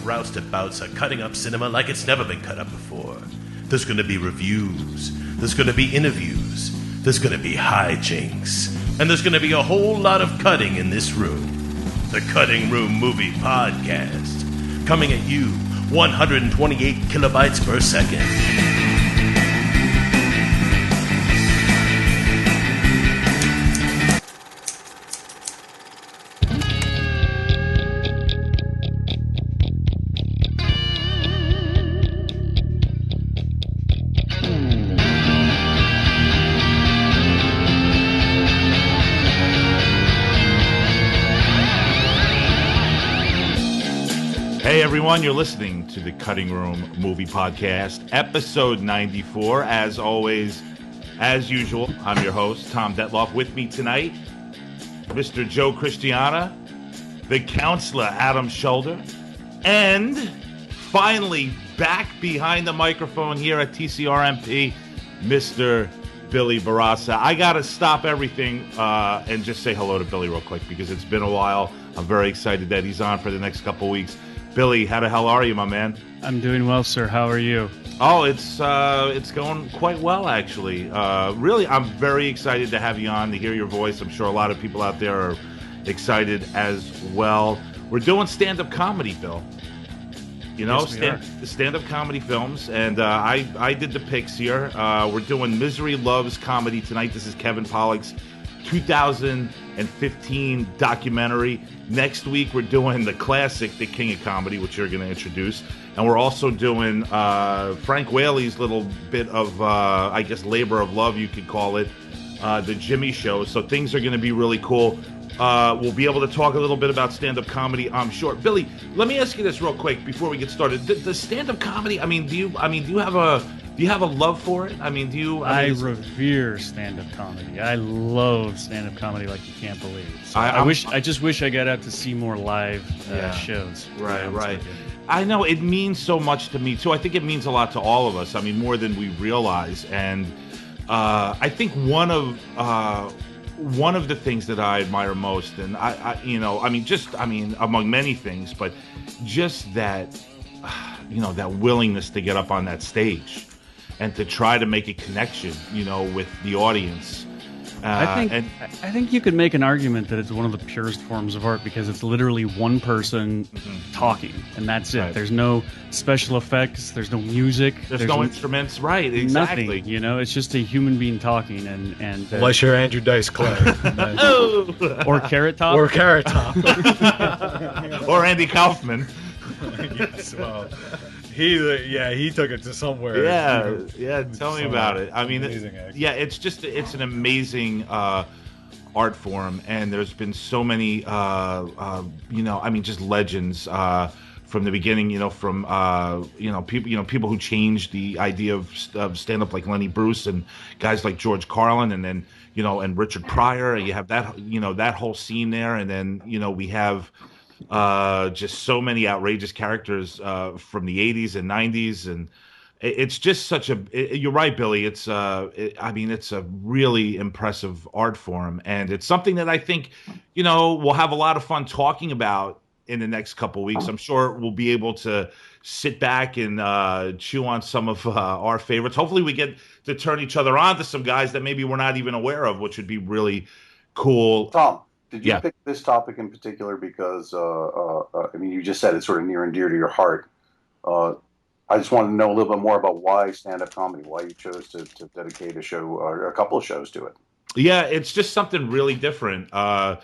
roustabouts are cutting up cinema like it's never been cut up before. There's going to be reviews. There's going to be interviews. There's going to be hijinks. And there's going to be a whole lot of cutting in this room. The Cutting Room Movie Podcast. Coming at you 128 kilobytes per second. Hey everyone, you're listening to the Cutting Room Movie Podcast, episode 94. As always, as usual, I'm your host, Tom Detloff. With me tonight, Mr. Joe Christiana, the counselor, Adam Shoulder, and finally back behind the microphone here at TCRMP, Mr. Billy Barassa. I got to stop everything and just say hello to Billy real quick because it's been a while. I'm very excited that he's on for the next couple weeks. Billy, how the hell are you, my man? I'm doing well, sir. How are you? Oh, it's going quite well, actually. Really, I'm very excited to have you on, to hear your voice. I'm sure a lot of people out there are excited as well. We're doing stand-up comedy, Bill. You know, yes, stand-up comedy films, and I did the picks here. We're doing Misery Loves Comedy tonight. This is Kevin Pollak's 2015 documentary. Next week, we're doing the classic, The King of Comedy, which you're going to introduce. And we're also doing Frank Whaley's little bit of, I guess, labor of love, you could call it, The Jimmy Show. So things are going to be really cool. We'll be able to talk a little bit about stand-up comedy, I'm sure. Billy, let me ask you this real quick before we get started. The stand-up comedy, do you have a love for it? I revere stand-up comedy. I love stand-up comedy like you can't believe. So I just wish I got out to see more live shows. Right. I know it means so much to me too. I think it means a lot to all of us. More than we realize. And I think one of the things that I admire most, and among many things, but just that, that willingness to get up on that stage and to try to make a connection, with the audience. I think you could make an argument that it's one of the purest forms of art because it's literally one person talking, and that's it. Right. There's no special effects. There's no music. There's no instruments. Right, exactly. Nothing, it's just a human being talking. And unless you're Andrew Dice Clay. Or Carrot Top. Or Carrot Top. Or Andy Kaufman. Yes, well... He took it to somewhere. Yeah. Tell me about it. Amazing, it's an amazing art form, and there's been so many, just legends from the beginning. From people who changed the idea of stand-up, like Lenny Bruce and guys like George Carlin, and then and Richard Pryor. You have that that whole scene there, and then we have. Just so many outrageous characters from the 80s and 90s, and it's just such a. You're right, Billy. It's it's a really impressive art form, and it's something that I think we'll have a lot of fun talking about in the next couple of weeks. I'm sure we'll be able to sit back and chew on some of our favorites. Hopefully, we get to turn each other on to some guys that maybe we're not even aware of, which would be really cool. Tom. Did you pick this topic in particular because, you just said it's sort of near and dear to your heart. I just wanted to know a little bit more about why stand-up comedy, why you chose to dedicate a show or a couple of shows to it. Yeah, it's just something really different. I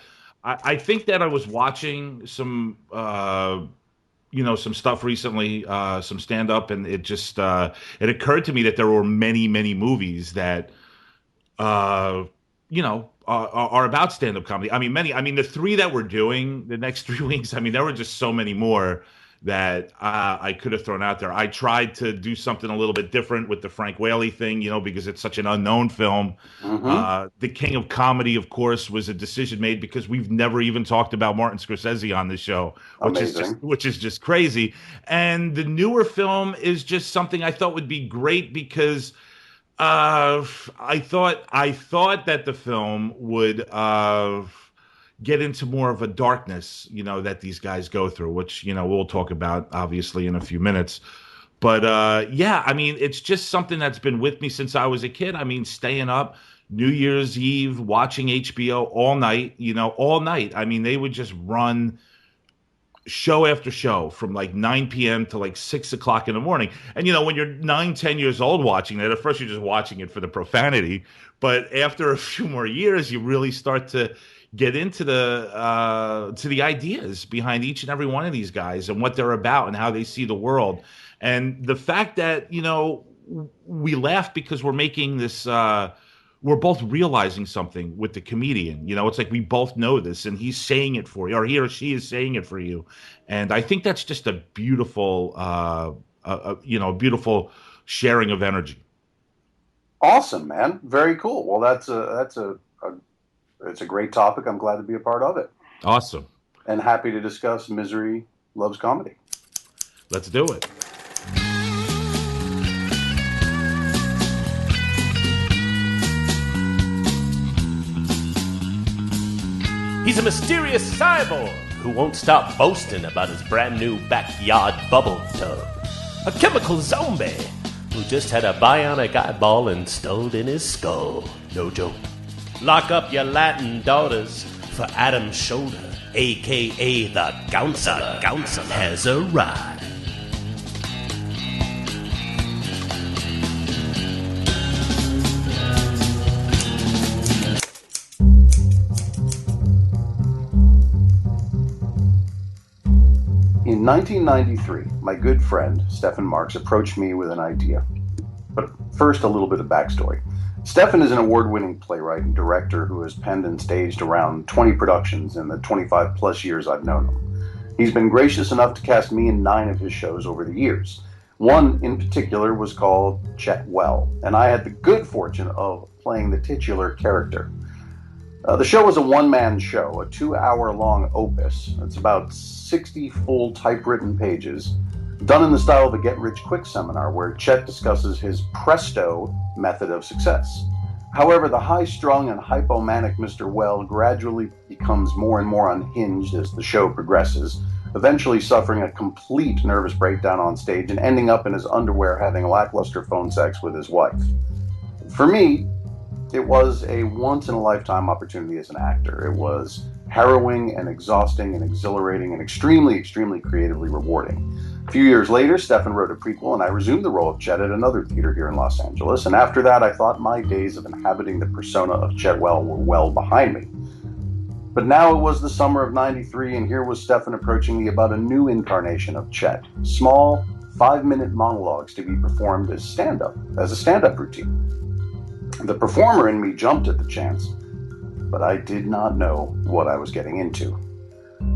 think that I was watching some, some stuff recently, some stand-up, and it just it occurred to me that there were many, many movies that, are about stand-up comedy. The three that we're doing the next 3 weeks, there were just so many more that I could have thrown out there. I tried to do something a little bit different with the Frank Whaley thing, because it's such an unknown film. Mm-hmm. The King of Comedy, of course, was a decision made because we've never even talked about Martin Scorsese on this show, which is just crazy. And the newer film is just something I thought would be great because I thought that the film would get into more of a darkness, that these guys go through, which, we'll talk about obviously in a few minutes. But yeah, I mean, it's just something that's been with me since I was a kid. I mean, staying up New Year's Eve, watching HBO all night, all night. I mean, they would just run show after show from like 9 p.m. to like 6 o'clock in the morning. And, when you're 9, 10 years old watching that, at first you're just watching it for the profanity. But after a few more years, you really start to get into the ideas behind each and every one of these guys and what they're about and how they see the world. And the fact that, we laugh because we're making this, we're both realizing something with the comedian. It's like we both know this and he's saying it for you, or he or she is saying it for you. And I think that's just a beautiful, beautiful sharing of energy. Awesome, man. Very cool. Well, it's a great topic. I'm glad to be a part of it. Awesome. And happy to discuss Misery Loves Comedy. Let's do it. He's a mysterious cyborg who won't stop boasting about his brand new backyard bubble tub. A chemical zombie who just had a bionic eyeball installed in his skull. No joke. Lock up your Latin daughters, for Adam's shoulder, a.k.a. the Counselor, has arrived. In 1993, my good friend, Stephen Marks, approached me with an idea. But first, a little bit of backstory. Stephen is an award-winning playwright and director who has penned and staged around 20 productions in the 25-plus years I've known him. He's been gracious enough to cast me in 9 of his shows over the years. One, in particular, was called Chet Well, and I had the good fortune of playing the titular character. The show was a one-man show, a 2-hour-long opus. It's about 60 full typewritten pages, done in the style of a get-rich-quick seminar where Chet discusses his presto method of success. However, the high-strung and hypomanic Mr. Well gradually becomes more and more unhinged as the show progresses, eventually suffering a complete nervous breakdown on stage and ending up in his underwear having lackluster phone sex with his wife. For me, it was a once-in-a-lifetime opportunity as an actor. It was harrowing and exhausting and exhilarating and extremely, extremely creatively rewarding. A few years later, Stephen wrote a prequel, and I resumed the role of Chet at another theater here in Los Angeles. And after that, I thought my days of inhabiting the persona of Chet Well were well behind me. But now it was the summer of '93, and here was Stephen approaching me about a new incarnation of Chet. Small, 5-minute monologues to be performed as a stand-up routine. The performer in me jumped at the chance, but I did not know what I was getting into.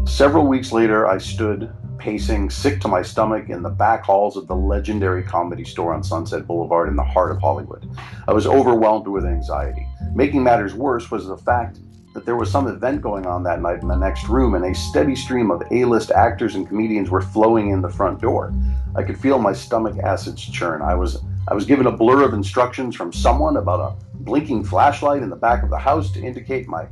Several weeks later, I stood pacing, sick to my stomach, in the back halls of the legendary Comedy Store on Sunset Boulevard in the heart of Hollywood. I was overwhelmed with anxiety. Making matters worse was the fact that there was some event going on that night in the next room, and a steady stream of A-list actors and comedians were flowing in the front door. I could feel my stomach acids churn. I was given a blur of instructions from someone about a blinking flashlight in the back of the house to indicate my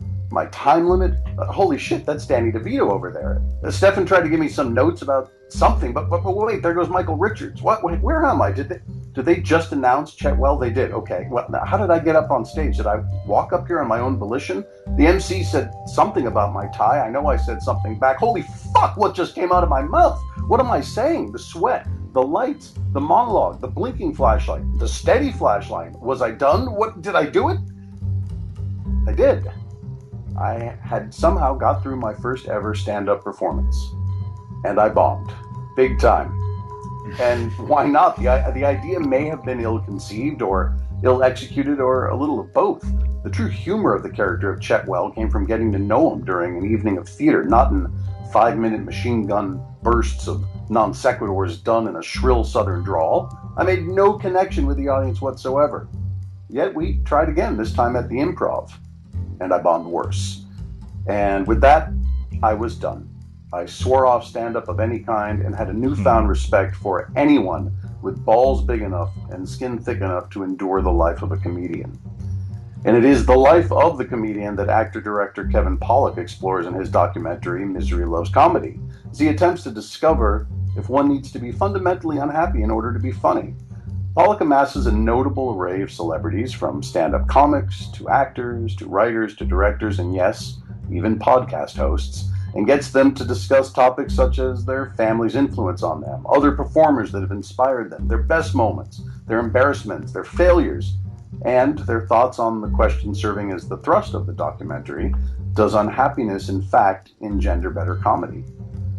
time limit. Holy shit, that's Danny DeVito over there. Stephen tried to give me some notes about something, but wait, there goes Michael Richards. What? Wait, where am I? Did they just announce Chet Well? They did. Okay. Well, now, how did I get up on stage? Did I walk up here on my own volition? The MC said something about my tie. I know I said something back. Holy fuck, what just came out of my mouth? What am I saying? The sweat, the lights, the monologue, the blinking flashlight, the steady flashlight. Was I done? What, did I do it? I did. I had somehow got through my first ever stand-up performance. And I bombed. Big time. And why not? The idea may have been ill-conceived or ill-executed or a little of both. The true humor of the character of Chet Well came from getting to know him during an evening of theater, not in 5-minute machine gun bursts of non sequiturs done in a shrill southern drawl. I made no connection with the audience whatsoever. Yet we tried again, this time at the Improv, and I bombed worse. And with that, I was done. I swore off stand-up of any kind and had a newfound respect for anyone with balls big enough and skin thick enough to endure the life of a comedian. And it is the life of the comedian that actor-director Kevin Pollak explores in his documentary Misery Loves Comedy, as he attempts to discover if one needs to be fundamentally unhappy in order to be funny. Pollak amasses a notable array of celebrities, from stand-up comics to actors to writers to directors and, yes, even podcast hosts, and gets them to discuss topics such as their family's influence on them, other performers that have inspired them, their best moments, their embarrassments, their failures, and their thoughts on the question serving as the thrust of the documentary: does unhappiness in fact engender better comedy?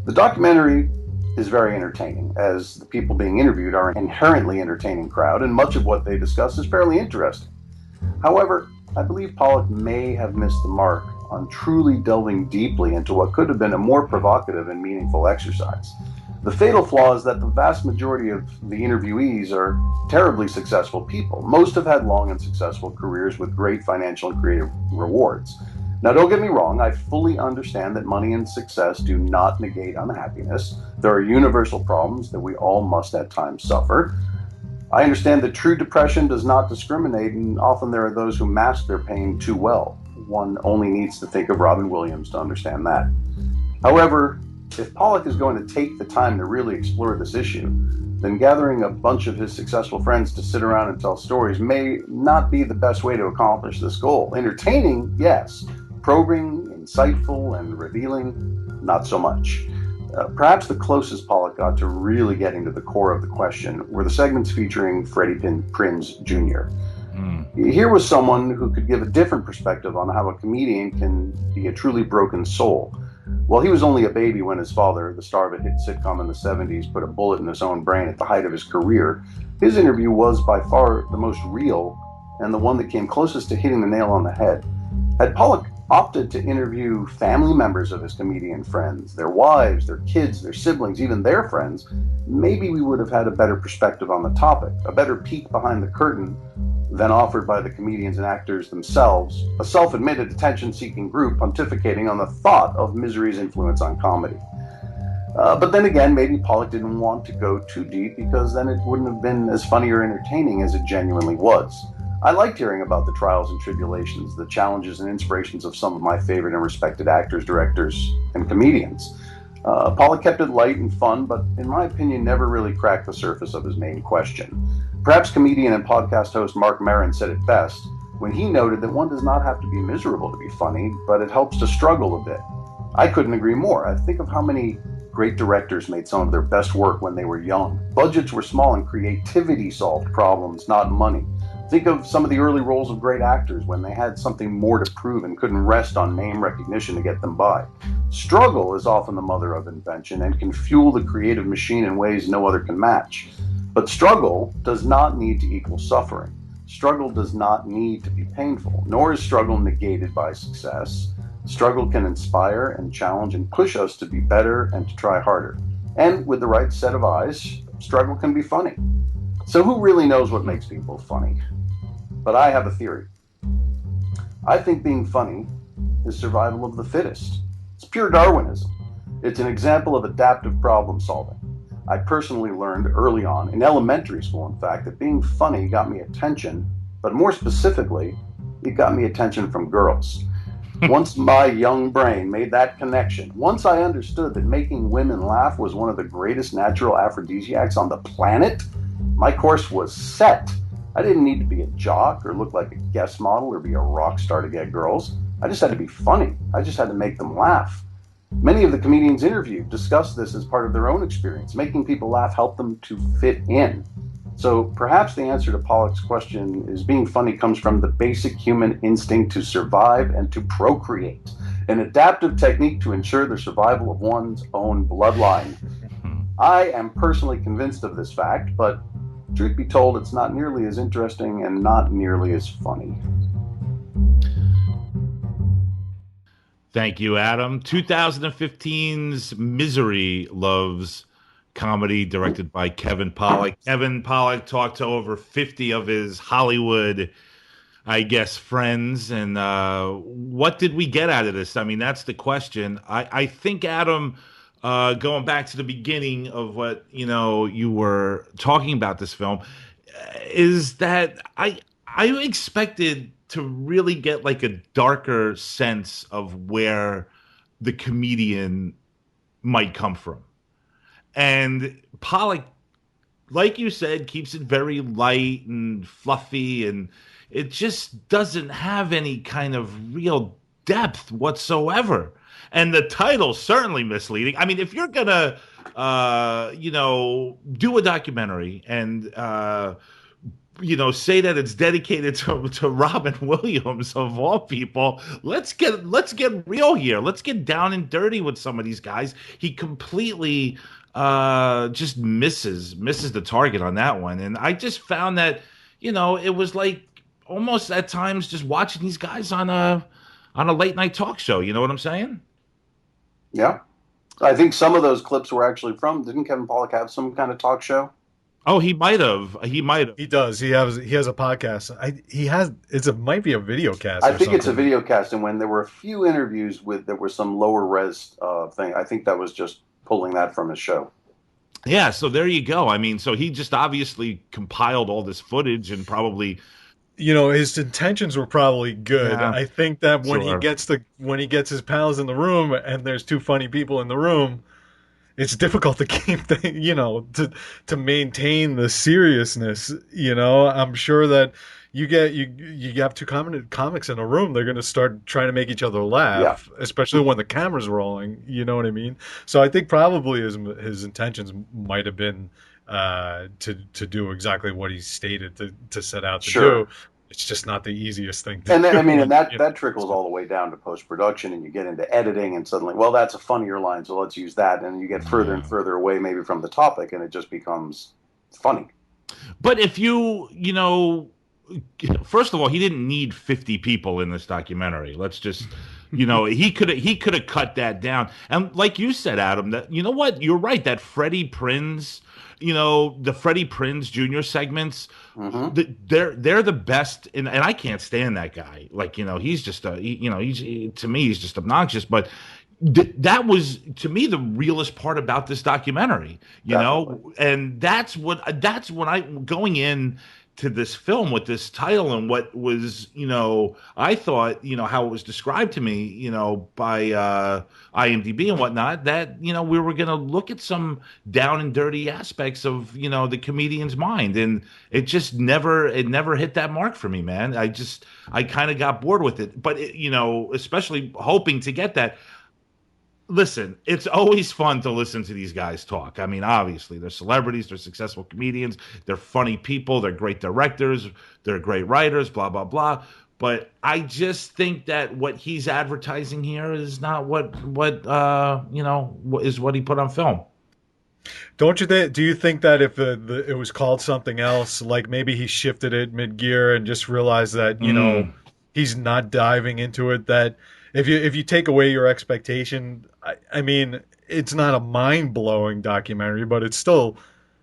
The documentary is very entertaining, as the people being interviewed are an inherently entertaining crowd, and much of what they discuss is fairly interesting. However, I believe Pollak may have missed the mark on truly delving deeply into what could have been a more provocative and meaningful exercise. The fatal flaw is that the vast majority of the interviewees are terribly successful people. Most have had long and successful careers with great financial and creative rewards. Now, don't get me wrong, I fully understand that money and success do not negate unhappiness. There are universal problems that we all must at times suffer. I understand that true depression does not discriminate, and often there are those who mask their pain too well. One only needs to think of Robin Williams to understand that. However, if Pollak is going to take the time to really explore this issue, then gathering a bunch of his successful friends to sit around and tell stories may not be the best way to accomplish this goal. Entertaining, yes. Probing, insightful, and revealing, not so much. Perhaps the closest Pollak got to really getting to the core of the question were the segments featuring Freddie Prinze Jr. Here was someone who could give a different perspective on how a comedian can be a truly broken soul. While he was only a baby when his father, the star of a hit sitcom in the 70s, put a bullet in his own brain at the height of his career, his interview was by far the most real and the one that came closest to hitting the nail on the head. Had Pollak opted to interview family members of his comedian friends, their wives, their kids, their siblings, even their friends, maybe we would have had a better perspective on the topic, a better peek behind the curtain than offered by the comedians and actors themselves, a self-admitted attention-seeking group pontificating on the thought of misery's influence on comedy. But then again, maybe Pollak didn't want to go too deep, because then it wouldn't have been as funny or entertaining as it genuinely was. I liked hearing about the trials and tribulations, the challenges and inspirations of some of my favorite and respected actors, directors, and comedians. Pollak kept it light and fun, but in my opinion, never really cracked the surface of his main question. Perhaps comedian and podcast host Mark Maron said it best when he noted that one does not have to be miserable to be funny, but it helps to struggle a bit. I couldn't agree more. I think of how many great directors made some of their best work when they were young. Budgets were small and creativity solved problems, not money. Think of some of the early roles of great actors when they had something more to prove and couldn't rest on name recognition to get them by. Struggle is often the mother of invention and can fuel the creative machine in ways no other can match. But struggle does not need to equal suffering. Struggle does not need to be painful, nor is struggle negated by success. Struggle can inspire and challenge and push us to be better and to try harder. And with the right set of eyes, struggle can be funny. So who really knows what makes people funny? But I have a theory. I think being funny is survival of the fittest. It's pure Darwinism. It's an example of adaptive problem solving. I personally learned early on, in elementary school in fact, that being funny got me attention, but more specifically, it got me attention from girls. Once my young brain made that connection, once I understood that making women laugh was one of the greatest natural aphrodisiacs on the planet, my course was set. I didn't need to be a jock or look like a guest model or be a rock star to get girls. I just had to be funny. I just had to make them laugh. Many of the comedians interviewed discussed this as part of their own experience. Making people laugh helped them to fit in. So perhaps the answer to Pollak's question is being funny comes from the basic human instinct to survive and to procreate, an adaptive technique to ensure the survival of one's own bloodline. I am personally convinced of this fact, but truth be told, it's not nearly as interesting and not nearly as funny. Thank you, Adam. 2015's Misery Loves Comedy, directed by Kevin Pollak. Kevin Pollak talked to over 50 of his Hollywood, I guess, friends. And what did we get out of this? I mean, that's the question. I think, Adam, going back to the beginning of what, you were talking about this film, is that I expected to really get like a darker sense of where the comedian might come from. And Pollock, like you said, keeps it very light and fluffy, and it just doesn't have any kind of real depth whatsoever. And the title's certainly misleading. I mean, if you're gonna, do a documentary and say that it's dedicated to Robin Williams of all people, let's get real here. Let's get down and dirty with some of these guys. He completely just misses the target on that one. And I just found that, it was like almost at times just watching these guys on a late night talk show. You know what I'm saying? Yeah. I think some of those clips were actually from, didn't Kevin Pollak have some kind of talk show? Oh, he might have. He does. He has a podcast. It might be a video cast. I think it's a video cast, and when there were a few interviews there were some lower res thing. I think that was just pulling that from his show. Yeah, so there you go. I mean, so he just obviously compiled all this footage and probably, his intentions were probably good. Yeah, I think that when he gets his pals in the room and there's two funny people in the room, it's difficult to keep to maintain the seriousness. I'm sure that you have two comics in a room, they're going to start trying to make each other laugh, especially when the camera's rolling. You know what I mean? So I think probably his intentions might have been to do exactly what he stated to set out to do. It's just not the easiest thing to do. And that that trickles all the way down to post-production, and you get into editing, and suddenly, well, that's a funnier line, so let's use that. And you get further and further away maybe from the topic, and it just becomes funny. But if first of all, he didn't need 50 people in this documentary. Let's just, he could have cut that down. And like you said, Adam, that what, you're right. That Freddie Prinze, the Freddie Prinze Jr. segments, they're the best. And I can't stand that guy. Like, he's just to me, he's just obnoxious. But that was, to me, the realest part about this documentary, and that's what I going in to this film with this title and what was, I thought, how it was described to me, by IMDb and whatnot, that, we were going to look at some down and dirty aspects of, the comedian's mind. And it just never hit that mark for me, man. I kind of got bored with it. But, especially hoping to get that. Listen, it's always fun to listen to these guys talk. I mean, obviously, they're celebrities, they're successful comedians, they're funny people, they're great directors, they're great writers, blah, blah, blah. But I just think that what he's advertising here is not what is what he put on film. Don't you think? Do you think that if it was called something else, like maybe he shifted it mid-gear and just realized that he's not diving into it, that if you take away your expectation, I mean, it's not a mind-blowing documentary, but it's still,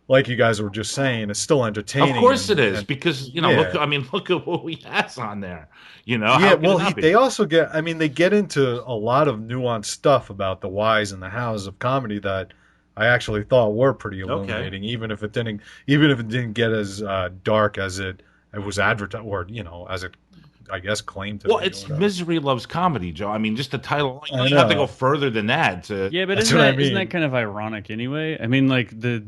like you guys were just saying, it's still entertaining. Of course it is, because look at what we has on there. They also they get into a lot of nuanced stuff about the whys and the hows of comedy that I actually thought were pretty illuminating, even if it didn't get as dark as it was advertised, or as it, I guess, claimed to. Well, it's Misery Loves Comedy, Joe. I mean, just the title. You don't have to go further than that. But isn't that kind of ironic anyway? I mean, like they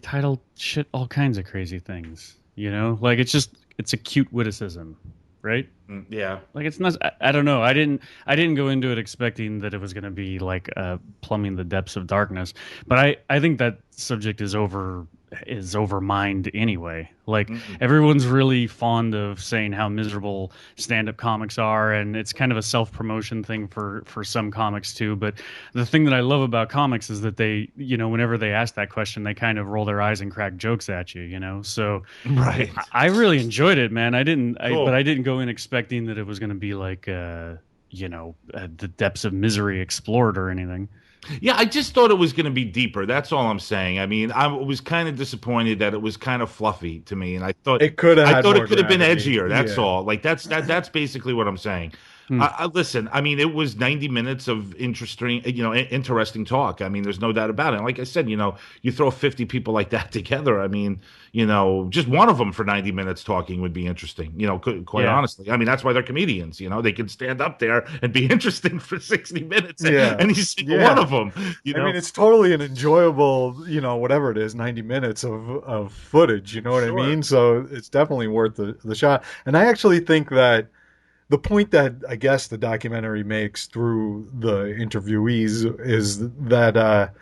title shit all kinds of crazy things. Like it's a cute witticism, right? Yeah. Like it's not. I don't know. I didn't go into it expecting that it was going to be like plumbing the depths of darkness. But I think that subject is overmined anyway. Like everyone's really fond of saying how miserable stand-up comics are, and it's kind of a self-promotion thing for some comics too. But the thing that I love about comics is that they, whenever they ask that question, they kind of roll their eyes and crack jokes at you, So right. I really enjoyed it, man. Cool. But I didn't go in expecting that it was going to be like the depths of misery explored or anything. Yeah, I just thought it was going to be deeper. That's all I'm saying. I mean, I was kind of disappointed that it was kind of fluffy to me, and I thought it could have. I thought it could have been edgier. That's all. Like that's basically what I'm saying. Listen, I mean, it was 90 minutes of interesting talk. I mean, there's no doubt about it. And like I said, you throw 50 people like that together. I mean, just one of them for 90 minutes talking would be interesting, quite Yeah. honestly. I mean, that's why they're comedians, they can stand up there and be interesting for 60 minutes Yeah. any single Yeah. one of them, I mean, it's totally an enjoyable, whatever it is, 90 minutes of footage, you know what I Sure. mean? So it's definitely worth the shot. And I actually think that the point that I guess the documentary makes through the interviewees is that,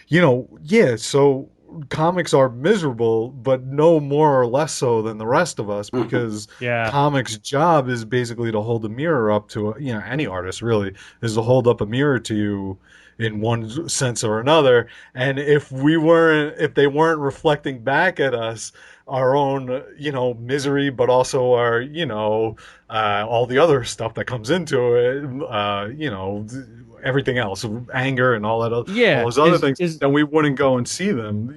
yeah, so comics are miserable, but no more or less so than the rest of us because Yeah. comics' job is basically to hold a mirror up to, any artist really is to hold up a mirror to you in one sense or another. And if they weren't reflecting back at us our own, misery, but also our, all the other stuff that comes into it, everything else, anger and all that, all Yeah. those other things, then we wouldn't go and see them,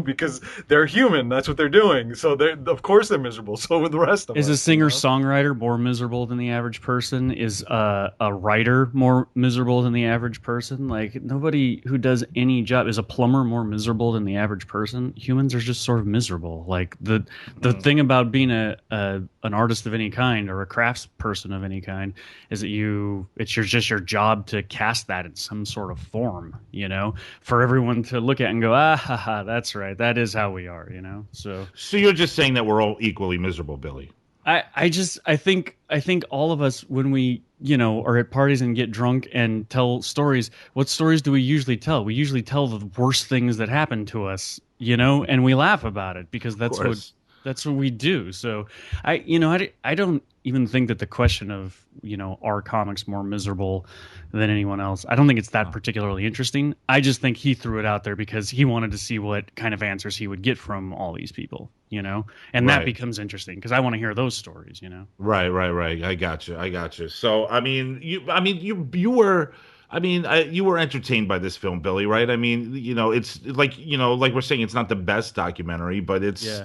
because they're human. That's what they're doing. So of course they're miserable. So with the rest of us. Is a singer-songwriter more miserable than the average person? Is a writer more miserable than the average person? Like, nobody who does any job, is a plumber more miserable than the average person? Humans are just sort of miserable. Like, the thing about being an artist of any kind or a crafts person of any kind is that it's just your job to cast that in some sort of form, for everyone to look at and go, that's right, that is how we are, So you're just saying that we're all equally miserable, Billy? I think all of us, when we are at parties and get drunk and tell stories, what stories do we usually tell? We usually tell the worst things that happen to us, and we laugh about it because that's what we do. So I don't even think that the question of, are comics more miserable than anyone else, I don't think it's that particularly interesting. I just think he threw it out there because he wanted to see what kind of answers he would get from all these people, and that becomes interesting because I want to hear those stories, Right. I got you. So, you were. You were entertained by this film, Billy, right? I mean, it's like, like we're saying, it's not the best documentary, but it's.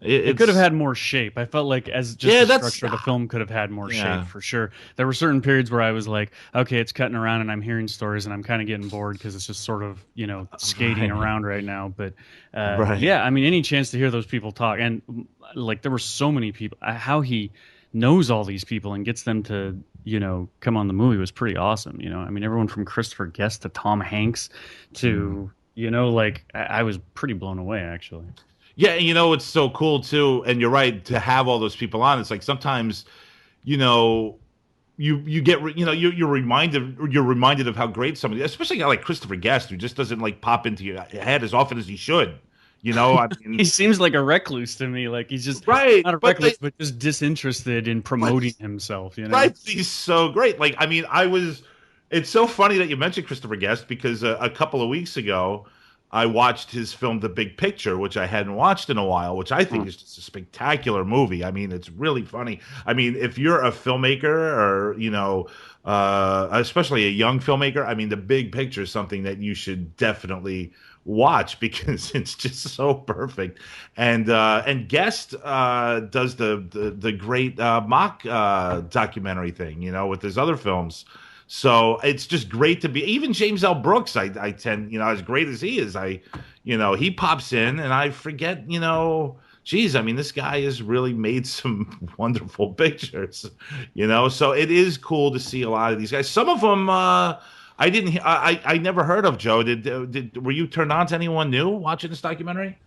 It could have had more shape. I felt like the structure of the film could have had more shape for sure. There were certain periods where I was like, okay, it's cutting around and I'm hearing stories and I'm kind of getting bored because it's just sort of, skating around right now. But yeah, I mean, any chance to hear those people talk, and like there were so many people, how he knows all these people and gets them to, come on the movie was pretty awesome. I mean, everyone from Christopher Guest to Tom Hanks to, like I was pretty blown away actually. Yeah, it's so cool too, and you're right to have all those people on. It's like sometimes, you get you're reminded of how great somebody, especially a guy like Christopher Guest, who just doesn't like pop into your head as often as he should. I mean, he seems like a recluse to me. Like he's just right, not a recluse, but just disinterested in promoting himself. Right? He's so great. Like, I mean, It's so funny that you mentioned Christopher Guest because a couple of weeks ago, I watched his film The Big Picture, which I hadn't watched in a while, which I think is just a spectacular movie. I mean, it's really funny. I mean, if you're a filmmaker or, especially a young filmmaker, I mean, The Big Picture is something that you should definitely watch because it's just so perfect. And Guest does the great mock documentary thing, with his other films. So it's just great to be. Even James L. Brooks, I tend, as great as he is, he pops in and I forget, geez, I mean, this guy has really made some wonderful pictures, So it is cool to see a lot of these guys. Some of them, I never heard of. Joe, were you turned on to anyone new watching this documentary?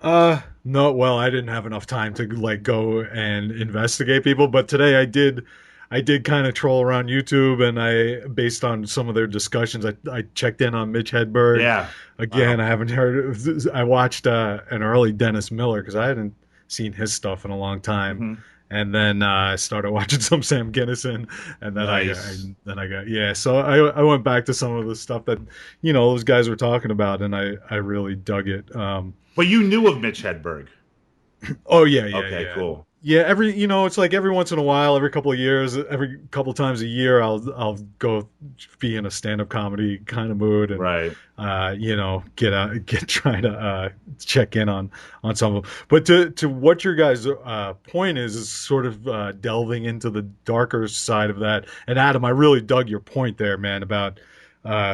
No, well, I didn't have enough time to go and investigate people, but today I did kind of troll around YouTube, and based on some of their discussions, I checked in on Mitch Hedberg. Yeah. Again, I haven't heard. I watched an early Dennis Miller because I hadn't seen his stuff in a long time, and then I started watching some Sam Kinison, and then I got So I went back to some of the stuff that those guys were talking about, and I really dug it. But you knew of Mitch Hedberg. Oh yeah. Okay, cool. Yeah, it's like every once in a while, every couple of years, every couple of times a year, I'll go be in a stand-up comedy kind of mood, and Right. get out, get trying to check in on some of them. But to what your guys' point is sort of delving into the darker side of that. And Adam, I really dug your point there, man, about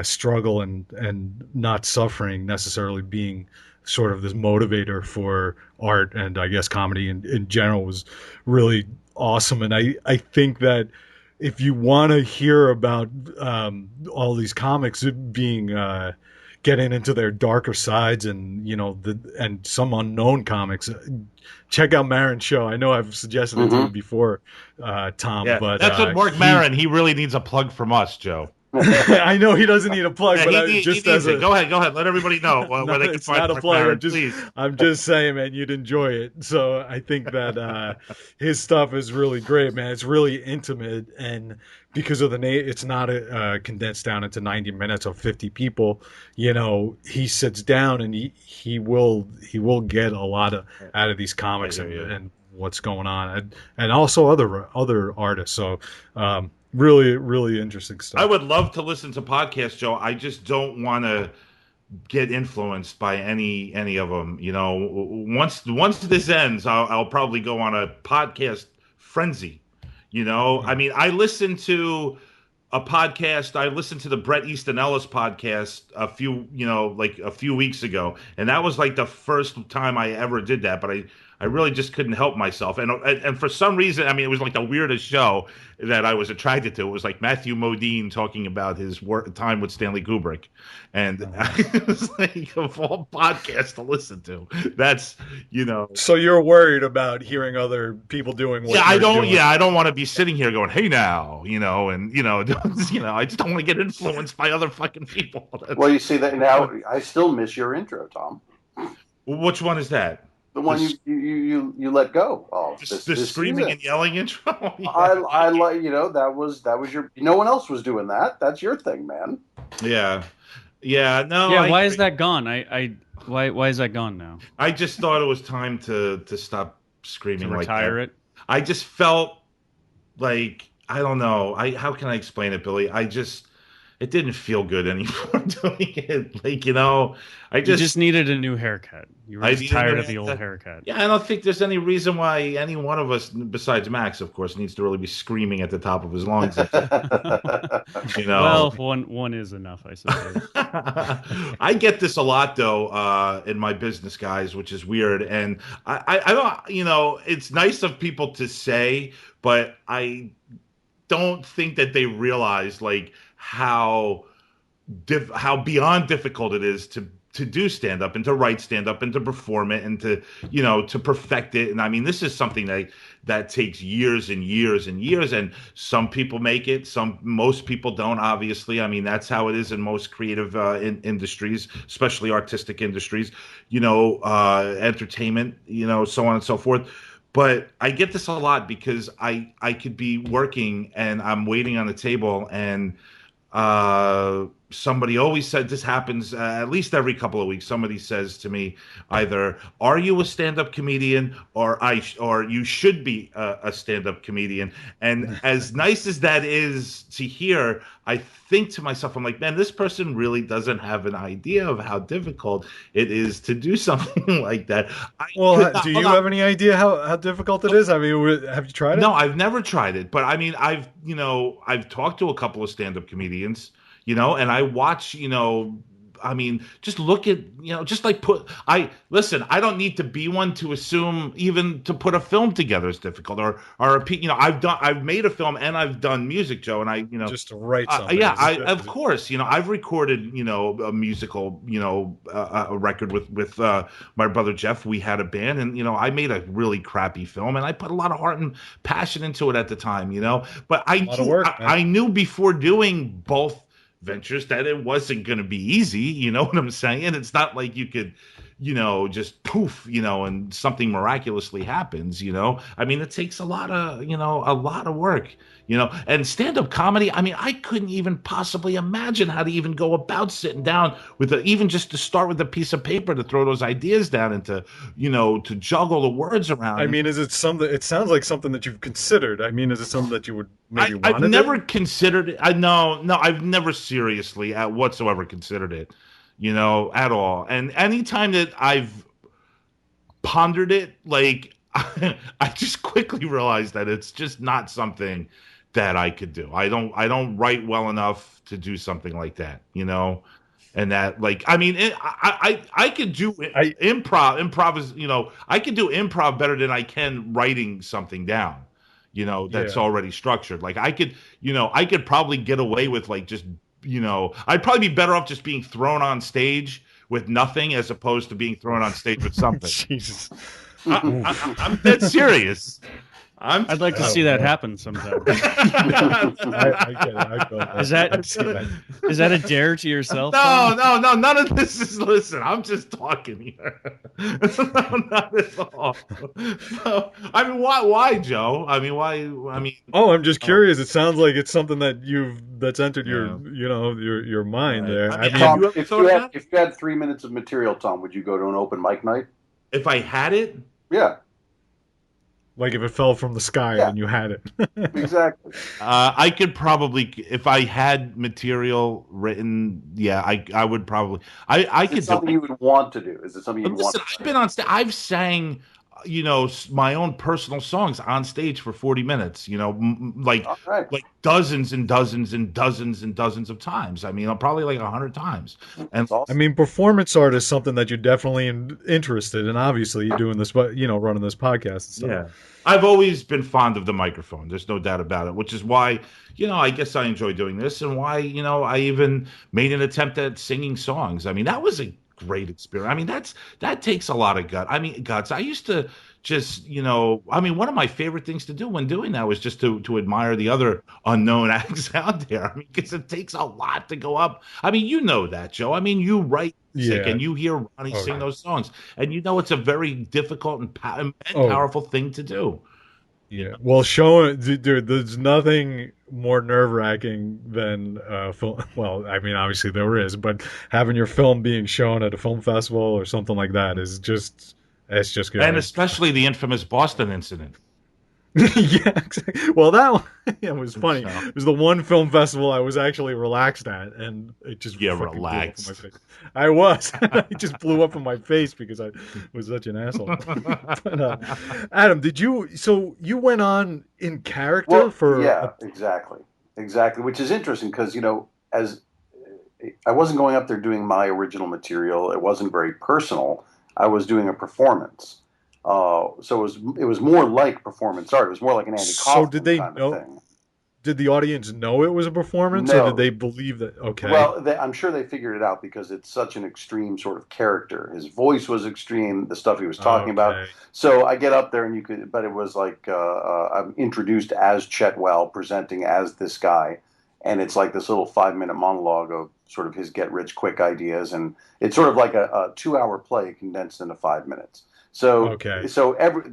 struggle and not suffering necessarily being sort of this motivator for art, and I guess comedy in general was really awesome. And I think that if you want to hear about all these comics being getting into their darker sides, and and some unknown comics, check out Maron's show. I know I've suggested it to you before, Tom, Yeah, but that's what Mark Maron. He really needs a plug from us, Joe. I know he doesn't need a plug, Yeah, but he just needs as a it. Go ahead. Let everybody know no, where they can it's find not a Mark plug. Maron, please. I'm just saying, man, you'd enjoy it. So I think that his stuff is really great, man. It's really intimate, and because of it's not condensed down into 90 minutes of 50 people. He sits down and he will get a lot out of these comics and what's going on, and also other artists. So. Really, really interesting stuff. I would love to listen to podcasts, Joe. I just don't want to get influenced by any of them. Once this ends, I'll probably go on a podcast frenzy. I mean, I listened to a podcast. I listened to the Bret Easton Ellis podcast a few weeks ago, and that was like the first time I ever did that. But I really just couldn't help myself, and for some reason, I mean, it was like the weirdest show that I was attracted to. It was like Matthew Modine talking about his time with Stanley Kubrick, and it was like of all podcasts to listen to. That's So you're worried about hearing other people doing what? I don't. Doing. Yeah, I don't want to be sitting here going, "Hey now," and I just don't want to get influenced by other fucking people. Well, you see that now. I still miss your intro, Tom. Which one is that? The one you let go of. The screaming and yelling intro. Yeah. I like that was your. No one else was doing that. That's your thing, man. Yeah. No. Yeah. Why is that gone? Why is that gone now? I just thought it was time to stop screaming To like that. retire it. I just felt like I don't know. How can I explain it, Billy? It didn't feel good anymore doing it. I You just needed a new haircut. You were just tired of the old haircut. Yeah, I don't think there's any reason why any one of us, besides Max, of course, needs to really be screaming at the top of his lungs. Well, one is enough, I suppose. I get this a lot, though, in my business, guys, which is weird. And I don't, it's nice of people to say, but I don't think that they realize, like, how beyond difficult it is to do stand up and to write stand up and to perform it and to perfect it. And I mean, this is something that takes years and years and years, and some people make it, most people don't, obviously. I mean, that's how it is in most creative industries, especially artistic industries, entertainment, so on and so forth. But I get this a lot because I could be working and I'm waiting on the table, and somebody always said, this happens at least every couple of weeks. Somebody says to me, either, "Are you a stand-up comedian?" or "You should be a stand-up comedian." And as nice as that is to hear, I think to myself, I'm like, man, this person really doesn't have an idea of how difficult it is to do something like that. Do you have any idea how difficult it is? I mean, have you tried it? No, I've never tried it, but I mean, I've talked to a couple of stand-up comedians, and I watch, I mean, just look at, just like listen, I don't need to be one to assume even to put a film together is difficult or I've made a film and I've done music, Joe, and I, just to write something. Of course, I've recorded, a musical, a record with my brother Jeff. We had a band, and, I made a really crappy film, and I put a lot of heart and passion into it at the time, but I knew before doing both ventures that it wasn't going to be easy. You know what I'm saying? It's not like you could, just poof, and something miraculously happens, I mean, it takes a lot of work, and stand-up comedy. I mean, I couldn't even possibly imagine how to even go about sitting down even just to start with a piece of paper to throw those ideas down and to juggle the words around. I mean, is it something? It sounds like something that you've considered. I mean, is it something that you would maybe want I've to never do? considered it. No, I've never seriously whatsoever considered it, at all. And anytime that I've pondered it, like I just quickly realized that it's just not something that I could do. I don't write well enough to do something like that, and that, like, I mean, I could do I improv is, I could do improv better than I can writing something down, that's Yeah. already structured. Like I could probably get away with, like, just, I'd probably be better off just being thrown on stage with nothing as opposed to being thrown on stage with something. Jesus. I'm dead serious. I'd like to see that happen sometime. I get it. I feel that. Is that- I see that. Is that a dare to yourself? No, Tom? no, no, none of this is. Listen, I'm just talking here. No, not at all. No, I mean, why, Joe? I mean, why? I mean, Oh, I'm just curious. It sounds like it's something that's entered Yeah. your mind Right. there. I I mean, mean, have Tom, you ever thought about it? if you had 3 minutes of material, Tom, would you go to an open mic night? If I had it, Yeah, like if it fell from the sky Yeah. and you had it. exactly. I could probably, if I had material written, yeah, I would probably, I Is it could do something it. you would want to do? Is it something But you'd want listen, to I've been on stage. I've sang, my own personal songs on stage for 40 minutes. Like All right. dozens and dozens and dozens and dozens of times. I mean, probably like 100 times. And That's I awesome. mean, performance art is something that you're definitely interested in. Obviously, you're doing this, but running this podcast and stuff. yeah, I've always been fond of the microphone. There's no doubt about it. Which is why, I guess I enjoy doing this, and why, I even made an attempt at singing songs. I mean, that was a great experience. I mean, that takes a lot of guts. I used to just, I mean, one of my favorite things to do when doing that was just to admire the other unknown acts out there. I mean, because it takes a lot to go up. I mean, you know that, Joe. I mean, you write music Yeah. and you hear Ronnie Oh, sing yeah. those songs, and it's a very difficult and Oh, powerful thing to do. yeah. Well, showing, dude, there's nothing more nerve-wracking than film. Well, I mean, obviously there is, but having your film being shown at a film festival or something like that is just, it's just good. And especially the infamous Boston incident. Yeah, exactly. Well, that one, it was funny. So- It was the one film festival I was actually relaxed at, and it just Yeah, fucking blew up in relaxed. my face. I was. It just blew up in my face because I was such an asshole. But, Adam, did you? So you went on in character Well, for? yeah, exactly. Which is interesting because as I wasn't going up there doing my original material, it wasn't very personal. I was doing a performance, so it was more like performance art. It was more like an Andy So Kaufman did they kind of know? thing. Did the audience know it was a performance, or No. did they believe that? Okay. Well, I'm sure they figured it out because it's such an extreme sort of character. His voice was extreme, the stuff he was talking about. Okay. So I get up there and but it was like I'm introduced as Chetwell, presenting as this guy, and it's like this little 5 minute monologue of sort of his get rich quick ideas, and it's sort of like a 2 hour play condensed into 5 minutes. So Okay.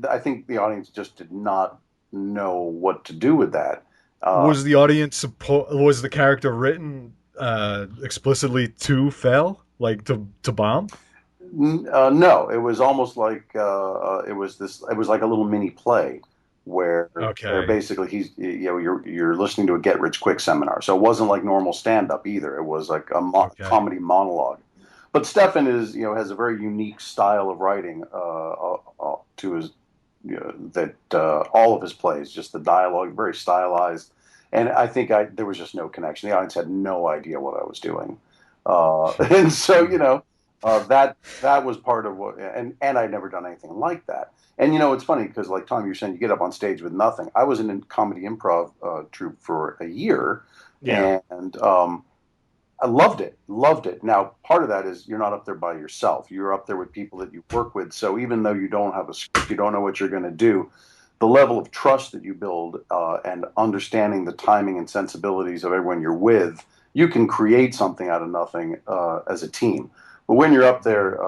I think the audience just did not know what to do with that. Was the audience was the character written explicitly to fail, like to bomb? No, it was almost like it was like a little mini play where Okay. basically you're listening to a get rich quick seminar. So it wasn't like normal stand up either. It was like a Okay. comedy monologue. But Stefan has a very unique style of writing to his that all of his plays, just the dialogue, very stylized. And I think there was just no connection. The audience had no idea what I was doing, and so that was part of what. And I'd never done anything like that. And it's funny because, like Tom, you're saying you get up on stage with nothing. I was in a comedy improv troupe for a year, Yeah. and I loved it. Loved it. Now, part of that is you're not up there by yourself. You're up there with people that you work with. So even though you don't have a script, you don't know what you're going to do, the level of trust that you build and understanding the timing and sensibilities of everyone you're with, you can create something out of nothing as a team. But when you're up there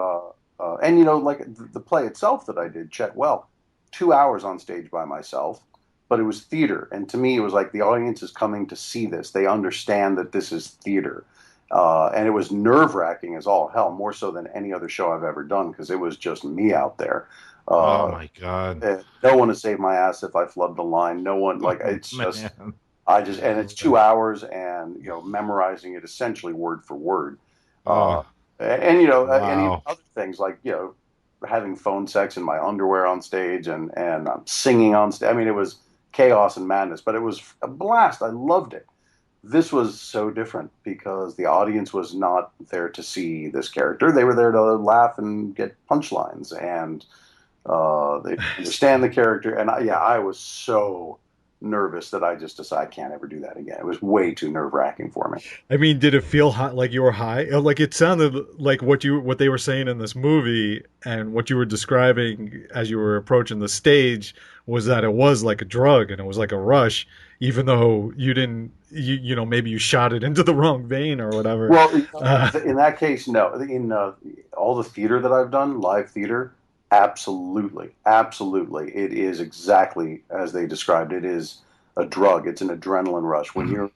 And you know, like the play itself that I did, Chet Well, 2 hours on stage by myself, but it was theater, and to me, it was like the audience is coming to see this. They understand that this is theater, and it was nerve wracking as all hell, more so than any other show I've ever done because it was just me out there. Oh Uh, my God. no one to save my ass if I flubbed a line. No one, like Oh, it's just man. I just and it's 2 hours, and you know, memorizing it essentially word for word. Uh, Oh, and you know, and even wow. other things like you know, having phone sex in my underwear on stage, and singing on stage. I mean, it was chaos and madness, but it was a blast. I loved it. This was so different because the audience was not there to see this character. They were there to laugh and get punchlines, and they understand the character. And yeah, I was so nervous that I just decided I can't ever do that again. It was way too nerve wracking for me. I mean, did it feel high, like you were high? Like it sounded like what they were saying in this movie and what you were describing as you were approaching the stage was that it was like a drug and it was like a rush, even though you didn't, you know, maybe you shot it into the wrong vein or whatever. Well, you know, Uh, in that case, no. In all the theater that I've done, live theater, absolutely, absolutely, it is exactly as they described. It is a drug. It's an adrenaline rush when you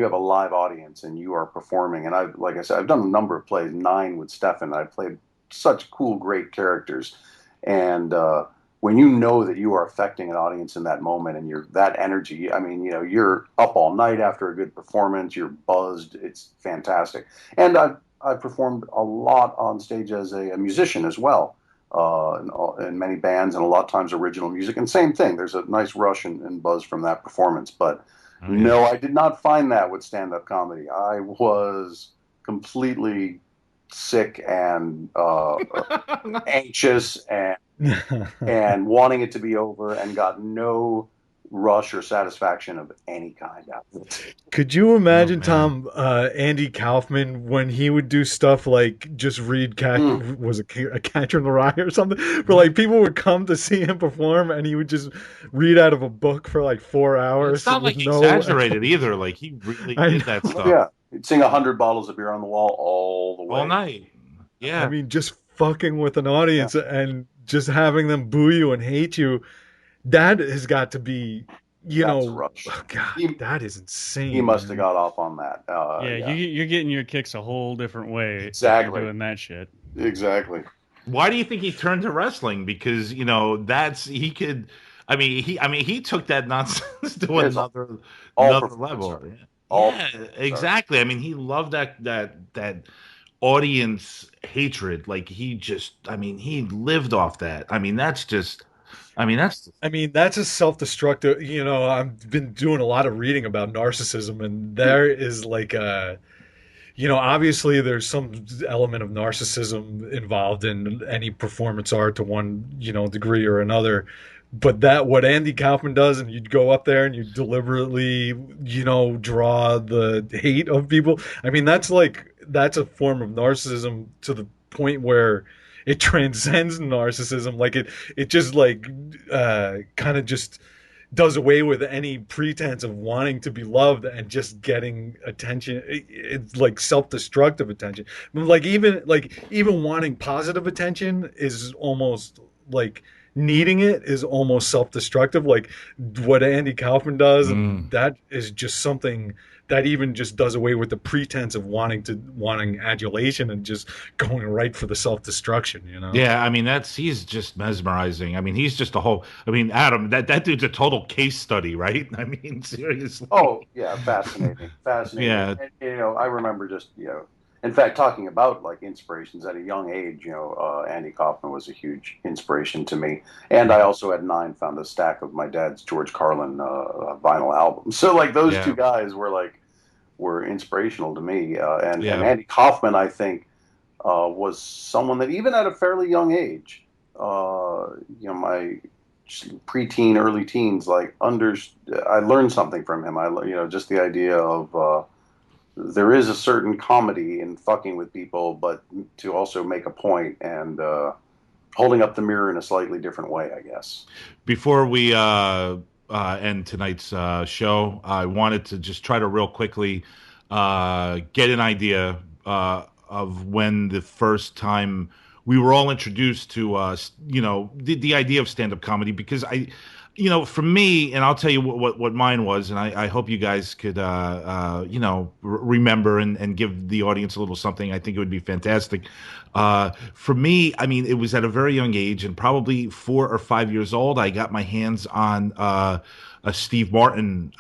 have a live audience and you are performing. And I've, like I said, I've done a number of plays, 9 with Stefan. I've played such cool, great characters, and when you know that you are affecting an audience in that moment and you're that energy, I mean, you know, you're up all night after a good performance, you're buzzed, it's fantastic. And I've performed a lot on stage as a musician as well, in many bands, and a lot of times original music. And same thing, there's a nice rush and buzz from that performance. But Oh, yeah. no, I did not find that with stand-up comedy. I was completely sick and anxious and wanting it to be over, and got no rush or satisfaction of any kind out of it. Could you Oh, imagine, man. Tom, Andy Kaufman when he would do stuff like just read Mm. was it a Catcher in the Rye or something? Where like people would come to see him perform and he would just read out of a book for like 4 hours It's not with like no exaggerated either. explanation. Like he really I did that know. Oh, stuff yeah, you'd sing 100 bottles of beer on the wall all the all way. night. I Yeah. mean, just fucking with an Yeah, audience and just having them boo you and hate you. That has got to be, you that's a know, rush. oh God, He that is he insane, Yeah. must have man. got off on that. Yeah, Yeah, you're getting your kicks a whole different way if you're exactly, doing that shit. exactly. Why do you think he turned to wrestling? Because that's he could. I mean he took that nonsense to It's all another performance level. art. All Yeah, performance art. exactly. I mean he loved that audience hatred. Like he lived off that. That's I mean, that's a self-destructive, you know, I've been doing a lot of reading about narcissism and Hmm. there is like you know, obviously there's some element of narcissism involved in any performance art to one, you know, degree or another. But that what Andy Kaufman does, and you'd go up there and you deliberately, you know, draw the hate of people. I mean, that's a form of narcissism to the point where it transcends narcissism. Like it just like kind of just does away with any pretense of wanting to be loved and just getting attention. It's like self-destructive attention. Like even wanting positive attention is almost like needing it is almost self-destructive. Like what Andy Kaufman does, and mm. that is just something that even just does away with the pretense of wanting adulation and just going right for the self-destruction. You know. Yeah, I mean he's just mesmerizing. I mean he's just a whole. I mean Adam, that dude's a total case study, right? I mean seriously. Oh yeah, fascinating, fascinating. Yeah, And, you know, I remember just in fact, talking about like inspirations at a young age. Andy Kaufman was a huge inspiration to me, and I also at 9 found a stack of my dad's George Carlin vinyl albums. So like those two yeah, guys were inspirational to me, and yeah. Andy Kaufman, I think, was someone that even at a fairly young age, my preteen, early teens, like I learned something from him. Just the idea of there is a certain comedy in fucking with people, but to also make a point and holding up the mirror in a slightly different way, I guess. Before we end tonight's show, I wanted to just try to real quickly get an idea of when the first time we were all introduced to the idea of stand-up comedy, because for me, and I'll tell you what mine was, and I hope you guys could remember and give the audience a little something. I think it would be fantastic. For me, I mean, it was at a very young age, and probably 4 or 5 years old, I got my hands on a Steve Martin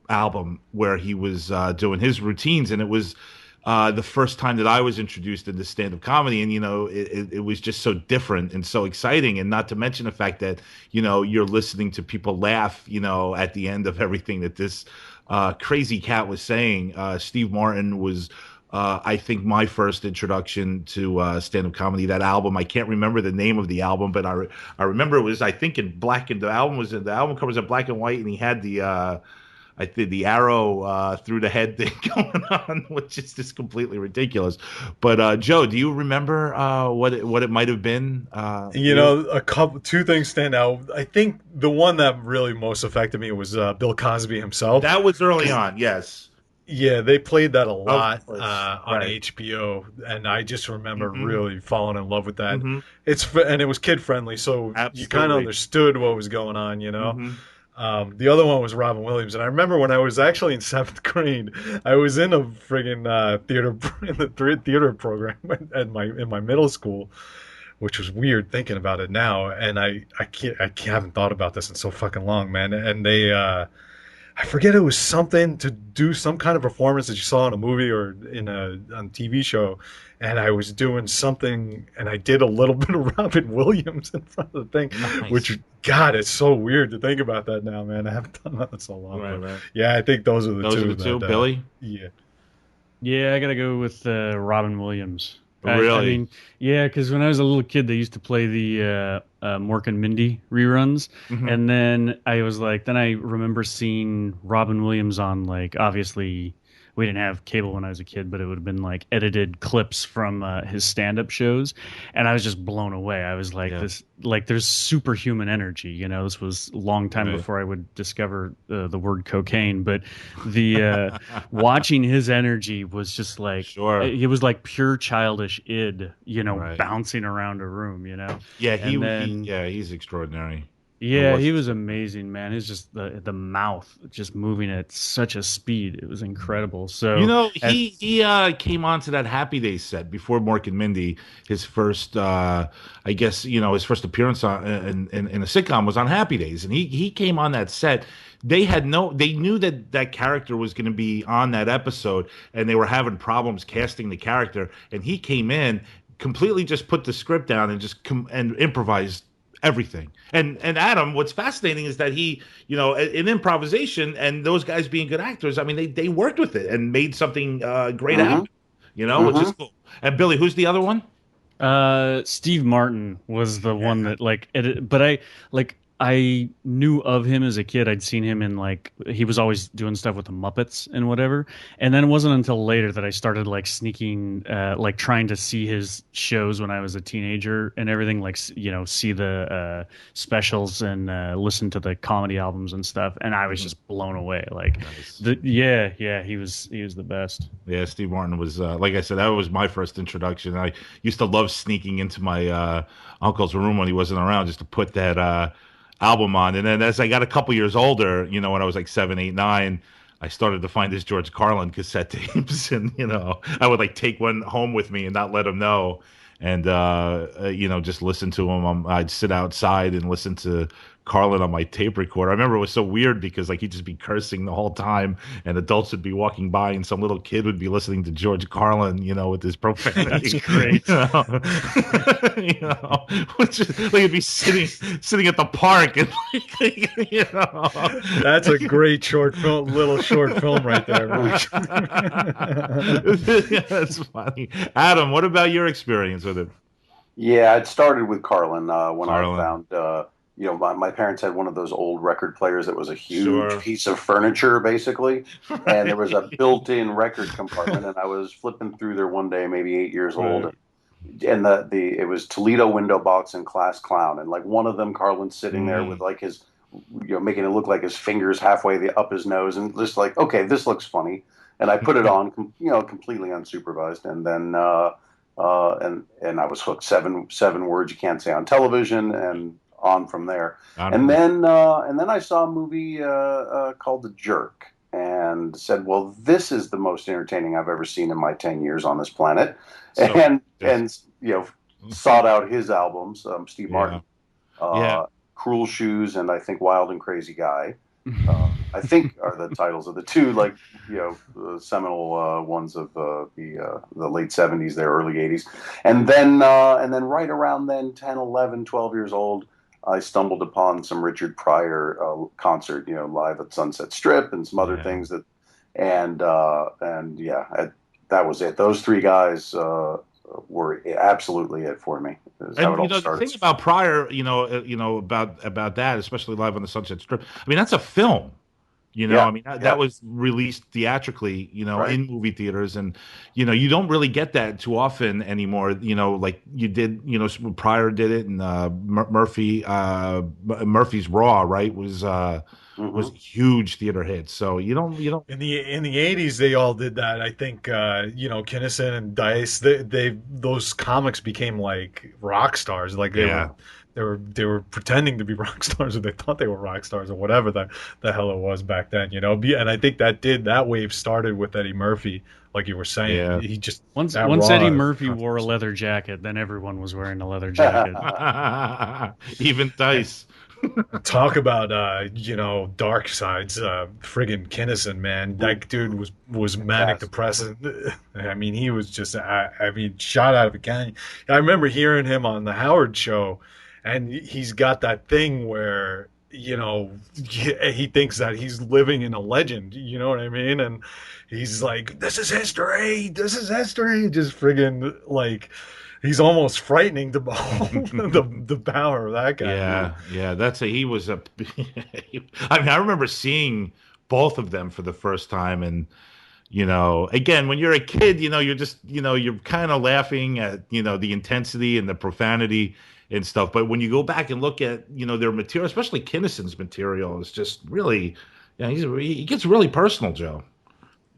album where he was doing his routines, and it was the first time that I was introduced into stand-up comedy, and it was just so different and so exciting, and not to mention the fact that you're listening to people laugh at the end of everything that this crazy cat was saying. Steve Martin was I think my first introduction to stand-up comedy. That album, I can't remember the name of the album, but I remember it was, I think, in black, and the album covers in black and white, and he had the I think the arrow through the head thing going on, which is just completely ridiculous. But Joe, do you remember what it might have been? Two things stand out. I think the one that really most affected me was Bill Cosby himself. That was early on, yes. Yeah, they played that a lot on right. HBO, and I just remember really falling in love with that. Mm-hmm. And it was kid friendly, so you kind of understood what was going on, The other one was Robin Williams, and I remember when I was actually in 7th grade, I was in a friggin' theater program in my middle school, which was weird thinking about it now. And I haven't thought about this in so fucking long, man. And they I forget, it was something to do some kind of performance that you saw in a movie or on a TV show, and I was doing something, and I did a little bit of Robin Williams in front of the thing, nice. Which, God, it's so weird to think about that now, man. I haven't done that in so long. Right. Yeah, I think those are the two. Billy? Yeah, I gotta go with Robin Williams. Really? I mean, yeah, because when I was a little kid, they used to play the Mork and Mindy reruns, and then I remember seeing Robin Williams on, like, obviously we didn't have cable when I was a kid, but it would have been like edited clips from his stand-up shows, and I was just blown away. I was like, there's superhuman energy. This was a long time before I would discover the word cocaine, but the watching his energy was just like, it was like pure childish id, bouncing around a room, Yeah, he's extraordinary. Yeah, he was amazing, man. It's just the mouth just moving at such a speed. It was incredible. So he came onto that Happy Days set before Mork and Mindy. His first, his first appearance in a sitcom was on Happy Days, and he came on that set. They knew that character was going to be on that episode, and they were having problems casting the character. And he came in, completely just put the script down and just and improvised everything. And Adam, what's fascinating is that he, in improvisation, and those guys being good actors, I mean, they worked with it and made something great happen, which is cool. And Billy, who's the other one? Steve Martin was the one that but I knew of him as a kid. I'd seen him in, he was always doing stuff with the Muppets and whatever. And then it wasn't until later that I started sneaking, trying to see his shows when I was a teenager and everything, see the specials and listen to the comedy albums and stuff. And I was just blown away. He was the best. Yeah, Steve Martin was, like I said, that was my first introduction. I used to love sneaking into my uncle's room when he wasn't around just to put that album on. And then as I got a couple years older, when I was like 7, 8, 9, I started to find his George Carlin cassette tapes, and I would take one home with me and not let him know, and just listen to him. I'd sit outside and listen to Carlin on my tape recorder. I remember it was so weird because he'd just be cursing the whole time, and adults would be walking by, and some little kid would be listening to George Carlin, with his profanity. That's great. Which is, he'd be sitting at the park, and That's a great little short film right there. That's funny. Adam, what about your experience with it? Yeah, it started with Carlin when I found. My parents had one of those old record players that was a huge piece of furniture, basically. And there was a built-in record compartment, and I was flipping through there one day, maybe 8 years old. And it was Toledo Window Box and Class Clown. And one of them, Carlin's sitting there with his making it look like his fingers halfway up his nose, and just like, okay, this looks funny, and I put it on, completely unsupervised, and then and I was hooked. Seven words you can't say on television, and on from there. And then I saw a movie called The Jerk, and said, well, this is the most entertaining I've ever seen in my 10 years on this planet. And sought out his albums, Steve Martin, Cruel Shoes, and I think Wild and Crazy Guy. I think are the titles of the two, like, seminal ones of the late 70s, there, early 80s. And then right around then, 10, 11, 12 years old, I stumbled upon some Richard Pryor concert, live at Sunset Strip, and some other things that was it. Those three guys were absolutely it for me. And the thing about Pryor, about that, especially live on the Sunset Strip. I mean, that's a film. That was released theatrically, in movie theaters, and you don't really get that too often anymore. Like you did, Pryor did it, and Murphy's Raw, right, was a huge theater hit. So you don't in the 80s they all did that. I think Kinison and Dice, those comics became like rock stars. Like they were pretending to be rock stars, or they thought they were rock stars, or whatever the hell it was back then, And I think that wave started with Eddie Murphy, like you were saying. Yeah. He just once Eddie Murphy wore a leather jacket, then everyone was wearing a leather jacket. Even Dice. Talk about dark sides. Friggin' Kinison, man, that dude was manic depressive. I mean, he was just shot out of a cannon. I remember hearing him on the Howard Show, and he's got that thing where he thinks that he's living in a legend. You know what I mean? And he's like, "This is history. This is history." Just friggin' like. He's almost frightening to behold the power of that guy. Yeah. He was a. I mean, I remember seeing both of them for the first time, and again, when you're a kid, you're just, you're kind of laughing at the intensity and the profanity and stuff. But when you go back and look at their material, especially Kinison's material, is just really, he gets really personal, Joe.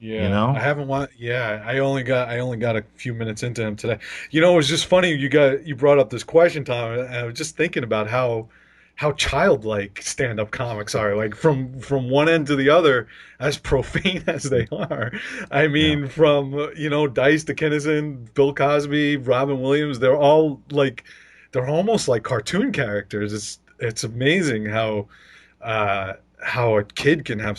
Yeah, I haven't I only got a few minutes into him today. It was just funny you brought up this question, Tom, and I was just thinking about how childlike stand-up comics are, like from one end to the other, as profane as they are. I mean, from Dice to Kinison, Bill Cosby, Robin Williams, they're almost like cartoon characters. It's amazing how a kid can have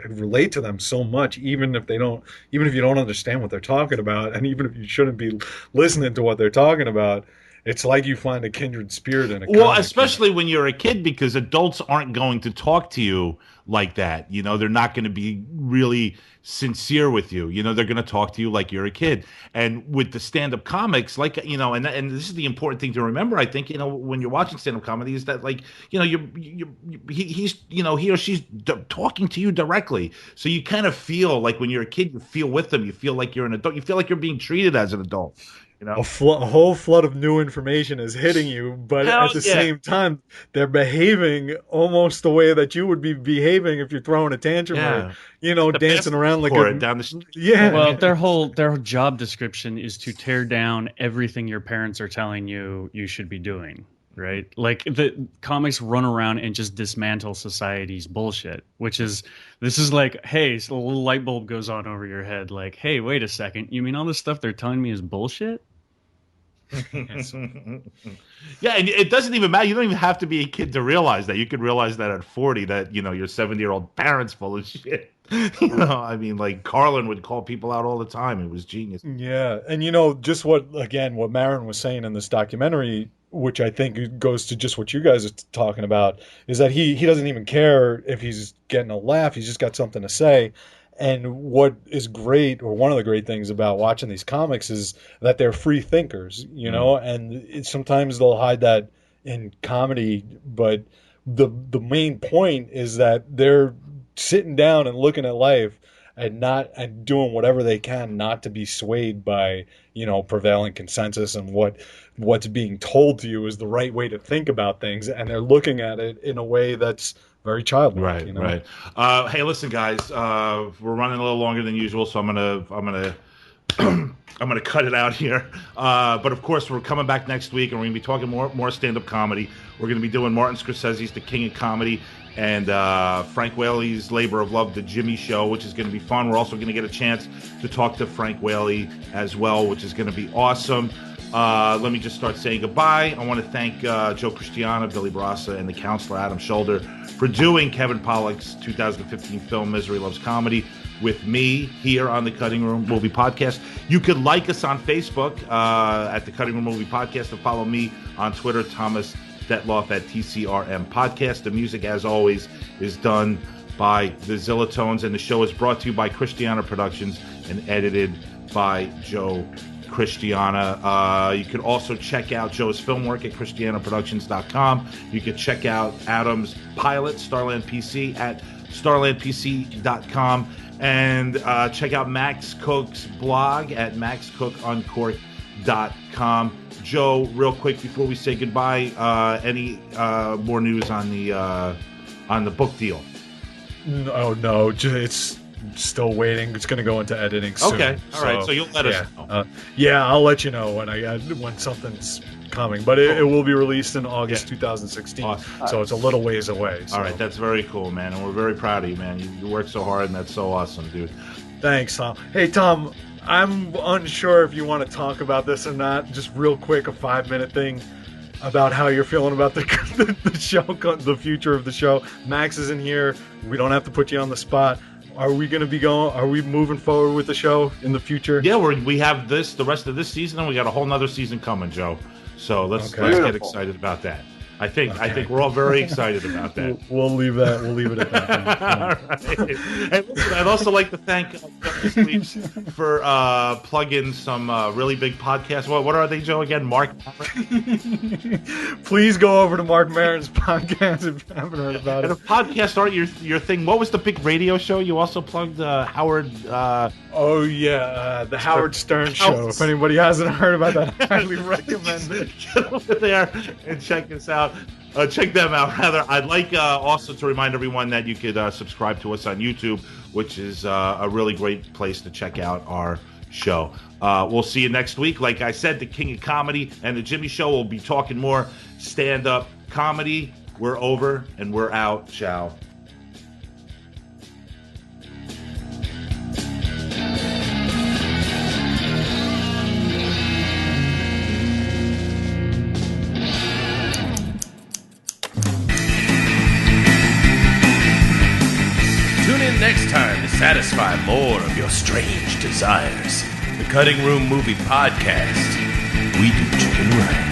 relate to them so much, even if you don't understand what they're talking about, and even if you shouldn't be listening to what they're talking about. It's like you find a kindred spirit in a comic. Well, especially when you're a kid, because adults aren't going to talk to you like that. They're not going to be really sincere with you. They're going to talk to you like you're a kid. And with the stand-up comics, like, and this is the important thing to remember, I think, when you're watching stand-up comedy, is that, like, he's he or she's talking to you directly. So you kind of feel like, when you're a kid, you feel with them. You feel like you're an adult. You feel like you're being treated as an adult. A whole flood of new information is hitting you, but at the same time, they're behaving almost the way that you would be behaving if you're throwing a tantrum or, dancing around like down the street. Yeah. Well, their job description is to tear down everything your parents are telling you should be doing, right? Like, the comics run around and just dismantle society's bullshit, this is like, hey, so a little light bulb goes on over your head, like, hey, wait a second, you mean all this stuff they're telling me is bullshit? Yeah, and it doesn't even matter. You don't even have to be a kid to realize that. You could realize that at 40, that your 70-year-old parents full of shit. I mean, like, Carlin would call people out all the time. It was genius. Yeah, and just what Maron was saying in this documentary, which I think goes to just what you guys are talking about, is that he doesn't even care if he's getting a laugh. He's just got something to say. And what is great, or one of the great things about watching these comics, is that they're free thinkers, and sometimes they'll hide that in comedy, but the main point is that they're sitting down and looking at life and doing whatever they can not to be swayed by, prevailing consensus and what's being told to you is the right way to think about things, and they're looking at it in a way that's very childlike. Right. Hey, listen, guys, we're running a little longer than usual, so I'm gonna I'm gonna cut it out here. But of course, we're coming back next week, and we're gonna be talking more stand-up comedy. We're gonna be doing Martin Scorsese's The King of Comedy and Frank Whaley's Labor of Love, The Jimmy Show, which is gonna be fun. We're also gonna get a chance to talk to Frank Whaley as well, which is gonna be awesome. Let me just start saying goodbye. I want to thank Joe Christiana, Billy Barassa, and the counselor Adam Shoulder for doing Kevin Pollak's 2015 film Misery Loves Comedy with me here on the Cutting Room Movie Podcast. You could like us on Facebook at the Cutting Room Movie Podcast, and follow me on Twitter, Thomas Detloff at TCRM Podcast. The music, as always, is done by the Zillatones, and the show is brought to you by Christiana Productions and edited by Joe Christiana. You can also check out Joe's film work at ChristianaProductions.com. You can check out Adam's pilot, Starland PC, at StarlandPC.com. And check out Max Cook's blog at MaxCookUncorked.com. Joe, real quick before we say goodbye, any more news on the book deal? No, it's still waiting. It's going to go into editing soon. Okay, all right. So you'll let us know. Yeah, I'll let you know when something's coming. But it will be released in August 2016. Awesome. So it's a little ways away. So. All right, that's very cool, man, and we're very proud of you, man. You work so hard, and that's so awesome, dude. Thanks, Tom. Hey, Tom, I'm unsure if you want to talk about this or not. Just real quick, a 5-minute thing about how you're feeling about the show, the future of the show. Max isn't here. We don't have to put you on the spot. Are we going to be going? Are we moving forward with the show in the future? Yeah, we have the rest of this season, and we got a whole nother season coming, Joe. So let's get excited about that. I think we're all very excited about that. We'll leave that. We'll leave it at that. All right. And listen, I'd also like to thank this week for plugging some really big podcasts. What are they, Joe? Again, Mark. Please go over to Mark Maron's podcast if you haven't heard about it. And if podcasts aren't your thing, what was the big radio show you also plugged? Howard. The Howard Stern Show. If anybody hasn't heard about that, I highly recommend it. Get over there and check us out. Check them out, rather. I'd like also to remind everyone that you could subscribe to us on YouTube, which is a really great place to check out our show. We'll see you next week. Like I said, the King of Comedy and the Jimmy Show will be talking more stand-up comedy. We're over and we're out. Ciao. Tune in next time to satisfy more of your strange desires. The Cutting Room Movie Podcast. We do chicken right.